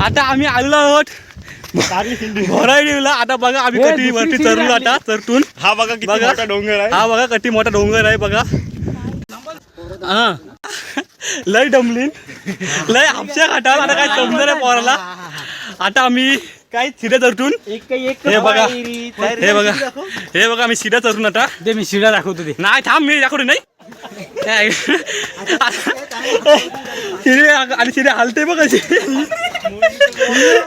आता आम्ही आलो आहोत भोराईला. आता बघा आम्ही कटी वरती चढलो आता चरतून. हा बघा किती मोठा डोंगर आहे. हा बघा किती मोठा डोंगर आहे बघा. हा लय डमलीन लय हापशा घाटावर. आता काय समजलं नाही पोराला. आता आम्ही काय शिड्या चढून हे बघा हे बघा हे बघा आम्ही शिड्या चढून आता. ते मी शिडा दाखवतो ते. नाही थांब मी दाखवतो नाही. आणि शिड्या हलते बघ कशी.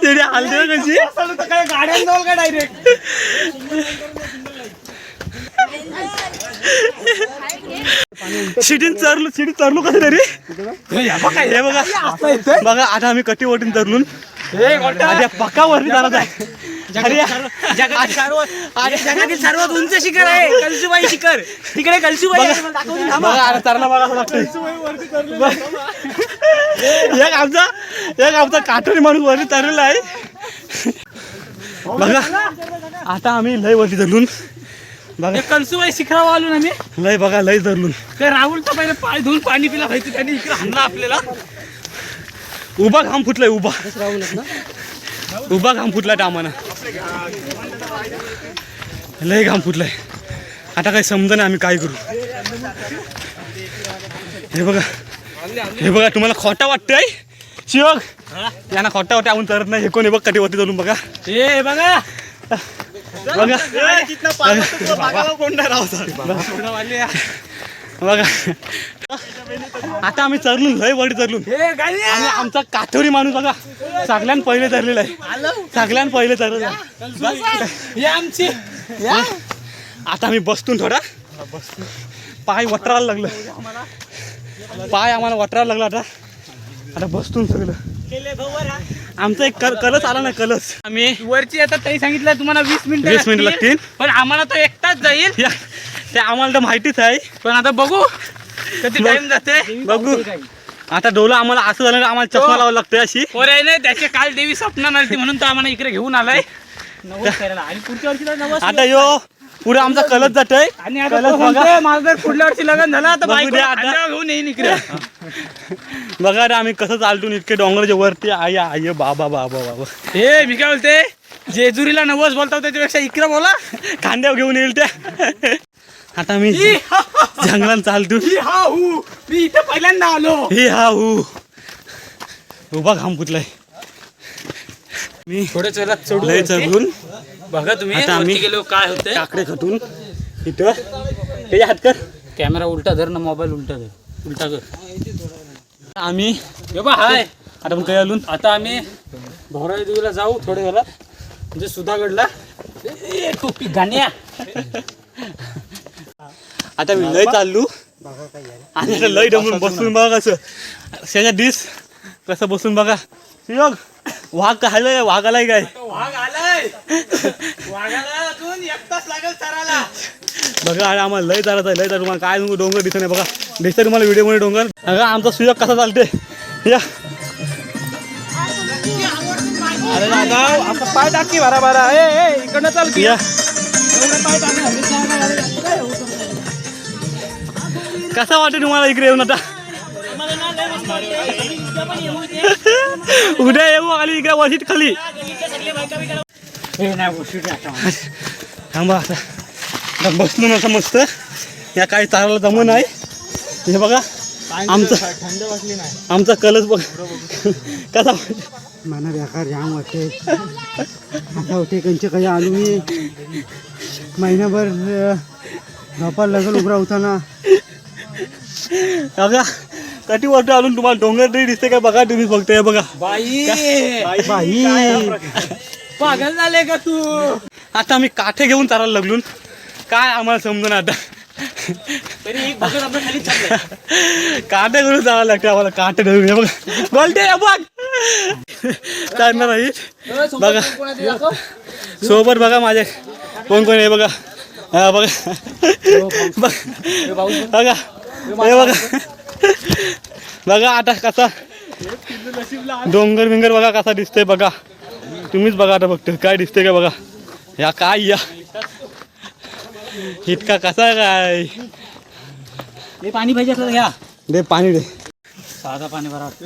शिड्या हलते बघ कशी. गाड्यान जाऊ का डायरेक्ट. शिडीन चरलो कसं तरी. हे बघा बघा आता आम्ही कटी वरती चरलून पक्कावरती जाणार आहे. जगातील सर्वात उंच शिखर आहे कळसुबाई शिखर. तिकडे कळसुबाई बघा चरला बघा असं लागतंय. एक आमचा काठोरी माणूस वरती चरलेला आहे बघा. आता आम्ही लय वरती धरलून बघा कळसुबाई शिखरावर आलो ना मी. लय बघा लय धरलून. ते राहुल तर पहिले पाय धुवून पाणी पिला पाहिजे. त्यांनी इकडे हाणला आपल्याला. उभा घाम फुटलाय. उभा घाम फुटलाय टामाना. लय घाम फुटलाय. आता काही समजा नाही आम्ही काय करू. हे बघा तुम्हाला खोटा वाटतंय शिवक. यांना खोटा वाटतं आपण तरत नाही. हे कोणी बघ कटी वरती धरून बघा. ए बघा बघा बघा आता आम्ही चरलून लय वडी चरलून. आणि आमचा काठोरी माणूस बघा सगळ्यात पहिले चरलेला आहे. सगळ्यात पहिले चरलेला आहे. आमची. आता आम्ही बसतून थोडा पाय वटरायला लागलं. पाय आम्हाला वटरायला लागला. आता बसतून सगळं आमचा एक कलस आला ना कलस. आम्ही वरची आता ताई सांगितलं तुम्हाला 20 मिनिटं लागतील. पण आम्हाला तो 1 तास जाईल. ते आम्हाला तर माहितीच आहे. पण आता बघू किती टाइम जाते बघू. आता डोलं आम्हाला असं झालं आम्हाला चष्मा लावायला लागतोय अशी. पोरे नाही त्याचे काल देवी स्वप्न आली म्हणून तो आम्हाला इकडे घेऊन आलाय नवस करायला. आणि पुढच्या वर्षी नवस. आता यो पुढे आमचा कलस जातोय. आणि आता माझं जर पुढल्या वर्षी लग्न झालं तर बाईक घेऊन येईन इकडे. बघा रे आम्ही कसं चालतून इतके डोंगराच्या वरती. आय बाबा बाबा बाबा. हे मी काय बोलते जेजुरीला नवस बोलतो त्याच्यापेक्षा इकडे बोला. खांद्यावर घेऊन येईल त्या. आता मी जंगलात चालतो. मी इथं पहिल्यांदा आलो. हे हा उभा घाम फुटलाय. मी थोडे चढत लय चढून बघा तुम्ही. आता आम्ही गेलो काय होते काकडे खटून इथं हे हात कर. कॅमेरा उलटा धर ना. मोबाईल उलटा कर. आम्ही हाय आता पण काही आलून. आता आम्ही भोराई देवीला जाऊ थोड्या वेळात. म्हणजे सुधागडला टोपी गाण्या. आता मी लय चाललो आणि आता लय डमून बसून बघा कसं त्याच्या डिस कसं बसून बघा. योग वाघ काय वाघ आलाय काय. वाघ आलाय. वाघाला अजून 1 तास लागेल चराला. बघा आणि आम्हाला लय चालत आहे. लय चालू तुम्हाला काय डोंगर दिसत नाही बघा. दिसतंय तुम्हाला व्हिडिओमध्ये डोंगर. बघा आमचा सुयोग कसा चालते. या अरे दादा आता पाय टाकी बारा बारा. इकडनं चाल की. या पाय कसा वाटते तुम्हाला इकडे येऊन. आता उद्या येऊ आली इकडे वशीत खाली. थांबा आता बसलो असं मस्त. या काही चालायला जमू नाही. हे बघा आमचा कलस बघ कसा मला बेकार जाम वाटते. आता होते कंचे काही आलो मी महिनाभर झोपायला लागल उभा होताना. बघा कटी वाटतं आलून तुम्हाला डोंगर तरी दिसते का बघा तुम्ही फक्त. हे बघा बाई बाई पागल झाले का तू. आता आम्ही काठे घेऊन चालायला लागलो. काय आम्हाला समजून आता तरी एक बघत आपण खाली चाललंय. काटे करून जावं लागतं आम्हाला. काटे धरून हे बघा बोलते बघ चालणार नाही. बघा सोबत बघा माझे कोण कोण आहे बघा. हा बघा बघा हे बघा बघा आता कसा डोंगर बिंगर बघा कसा दिसतोय बघा. तुम्हीच बघा आता बघतो काय दिसतंय का बघा. या काय या इतका कसा काय. पाणी पाहिजे असलं घ्या. दे पाणी दे. साधा पाणी बरं वाटतं.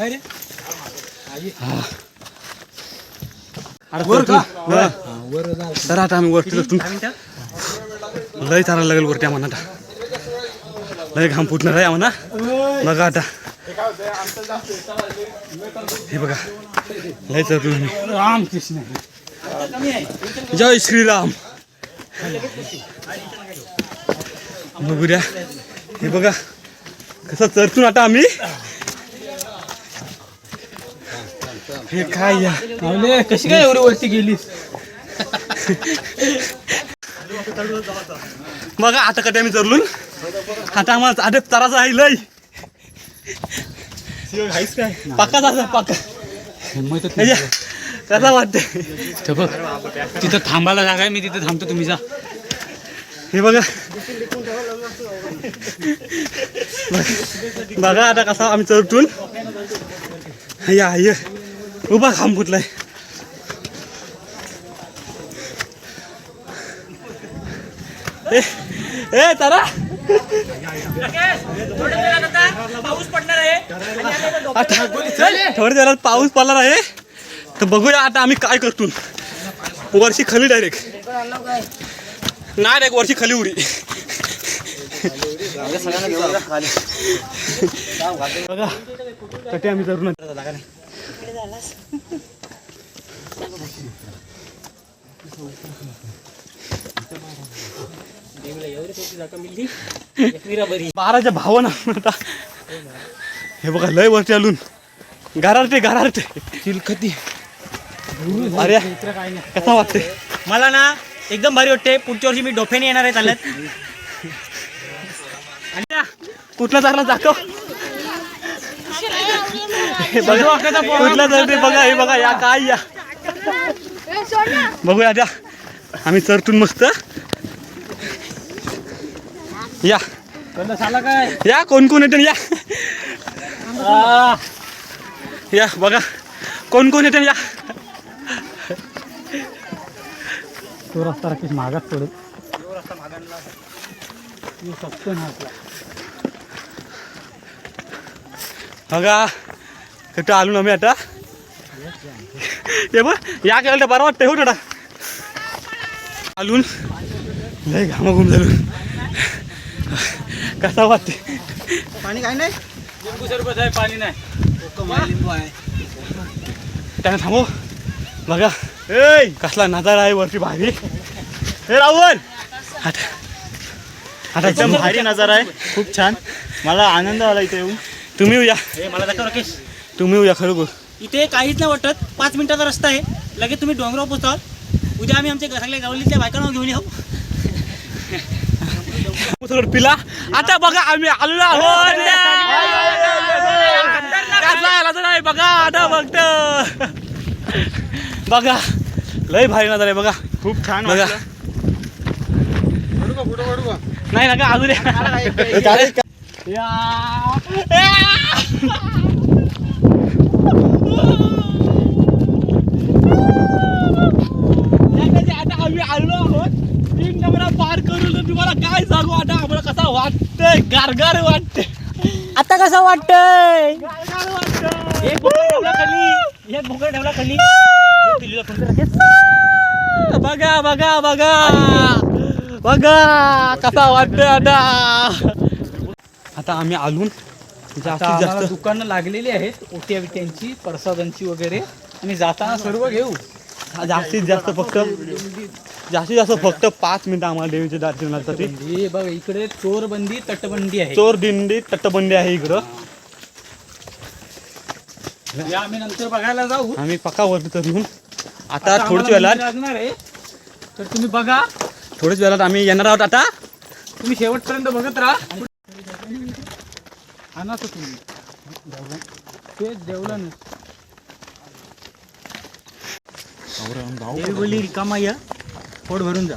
काय रे वर का वर जा. तर आता आम्ही वरती जातो. लय चालायला लागेल वरती आम्हाला आता. लय घाम फुटणार आहे आम्हाला. बघा आता हे बघा लय चढलो आम्ही. रामकृष्ण जय श्रीराम. बघू द्या हे बघा कसं चढतून आता आम्ही. हे काय या माऊली, कशी काय एवढी वरती गेलीस? बघा आता कधी आम्ही चढलून. आता आम्हाला आधी चाराचं आहे लय काय पाका जायचं पाका. हिंमतच हे नाही. जे, कसं वाटतंय ते बघ तिथं थांबायला जागा आहे, मी तिथे थांबतो, तुम्ही जा. हे बघा. बघा आता कसा आम्ही चढतून या ये उभा खांब फुटलाय. ए तारा पाऊस पडणार आहे. आता थोड्या वेळात पाऊस पडणार आहे. तर बघूया आता आम्ही काय करतो. वर्षी खाली डायरेक्ट नाही डायरेक्ट वर्षी खाली उडी. बघा कटे आम्ही चढून बाराच्या भावानं आता हे बघा लय वरती आलून गारारते चिलखती अरे कसा वाटते. मला ना एकदम भारी वाटते. पुढच्या वर्षी मी डोफ्याने येणार आहे चालत. कुठला चालला दाखव. हे बघा कुठला चढते बघा. हे बघा या काय या बघूया आता आम्ही चढतून मस्त या झाला काय या कोण कोण येते या या बघा कोण कोण येते या. तो रस्ता राखीस मागात पडत. बघा कुठं आलो ना आम्ही आता. हे बघ या केलं तर बरं वाटतंय हो थोडा आलून लय घामाघूम झालो. कसा वाटते. पाणी काय नाही लिंबू सरबत आहे, पाणी नाही. लिंबू आहे. त्यानं थांबव. बघा ए कसला नजारा आहे वरती भारी. हे राहुल आता आता एकदम भारी नजारा आहे. खूप छान. मला आनंद आला इथे येऊन. तुम्ही येऊ या. मला दाखव राकेश. तुम्ही येऊ या खरोखर. इथे काहीच नाही वाटत. 5 मिनिटाचा रस्ता आहे. लगेच तुम्ही डोंगरावर पोहोचाल. उद्या आम्ही आमच्या सगळ्या गावलीतल्या बायकांना घेऊन येऊ. थोडं पिला. आता बघा आम्ही आलो आहोत. कसला आला तर नाही बघा आता बघत बघा लय भारी नजर आहे बघा. खूप छान बघा वाटलं. नाही ना का अजून या. आता आम्ही आलो आहोत 3 नंबरा पार करून. तुम्हाला काय सांगू आता आम्हाला कसा वाटतंय. गारगार वाटते. आता कसं वाटतंय? गारगार वाटतंय. एक भोकर ठेवला खाली. एक भोकर ठेवला खाली. बघा बघा बघा बघा कसा वाटतंय आता. आता आम्ही आलून जास्तीत जास्त दुकानं लागलेली आहेत, ओट्या बिट्यांची, प्रसादांची वगैरे, आणि जाताना सर्व घेऊ. जास्तीत जास्त फक्त 5 मिनिटं आम्हाला देवीच्या दर्शनासाठी. हे बघ इकडे चोरबंदी तटबंदी आहे. चोर दिंडी तटबंदी आहे इकडं. हे आम्ही नंतर बघायला जाऊ. आम्ही पक्का वरती चढून आता आता थोड्याच आम्हाला वेळात मंदिर लागणार आहे, तर तुम्ही बघा. थोड्याच वेळात आम्ही येणार आहोत. आता तुम्ही शेवटपर्यंत बघत राहा. आणा तुम्ही ते जेवलं नाही. देवी बोलली रिकामा या पोट भरून जा.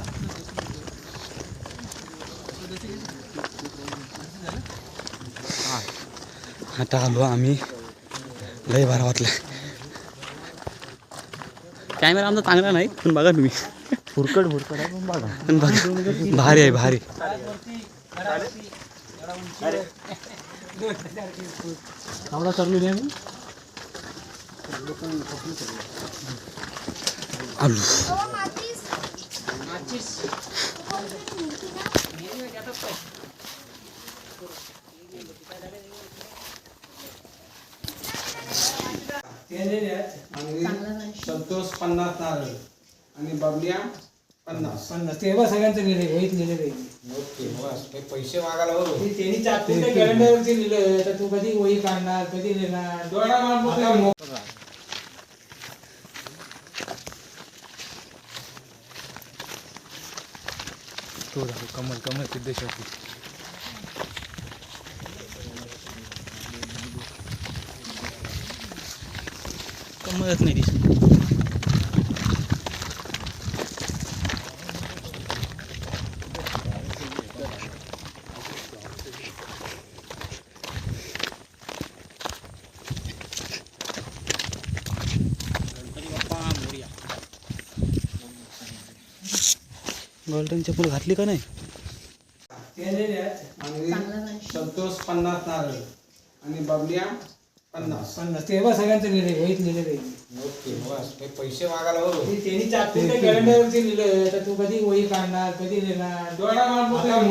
आता आलो आम्ही. लय भारी वाटलं. कॅमेरा आमचा चांगला नाही पण बघा तुम्ही. भुरकड आहे पण बघा. पण बघा भारी आहे भारी. आवडा चालू नाही. आलू संतोष 50 नारळ आणि बबल्या 50 ते बघ सगळ्यांचं लिहिले वहीत लिहिलेलं पैसे मागायला बरोबर त्यांनी चाकूच्या कॅलेंडरवरती लिहिलं तर तू कधी वही काढणार कधी लिहिणार डोळा मारून कमल कमल सिद्धेश्वर कमलच नाही दिसत गोल्डन चप्पल घातली का नाही संतोष 50 नारळ आणि बबल्या 50 ते बघ सगळ्यांचं लिहिले वहीत लिहिलेलं पैसे मागायला बरोबर त्यांनी चाकूच्या कॅलेंडरवरती लिहिलं तर तू कधी वही काढणार कधी लिहिणार डोळा मारून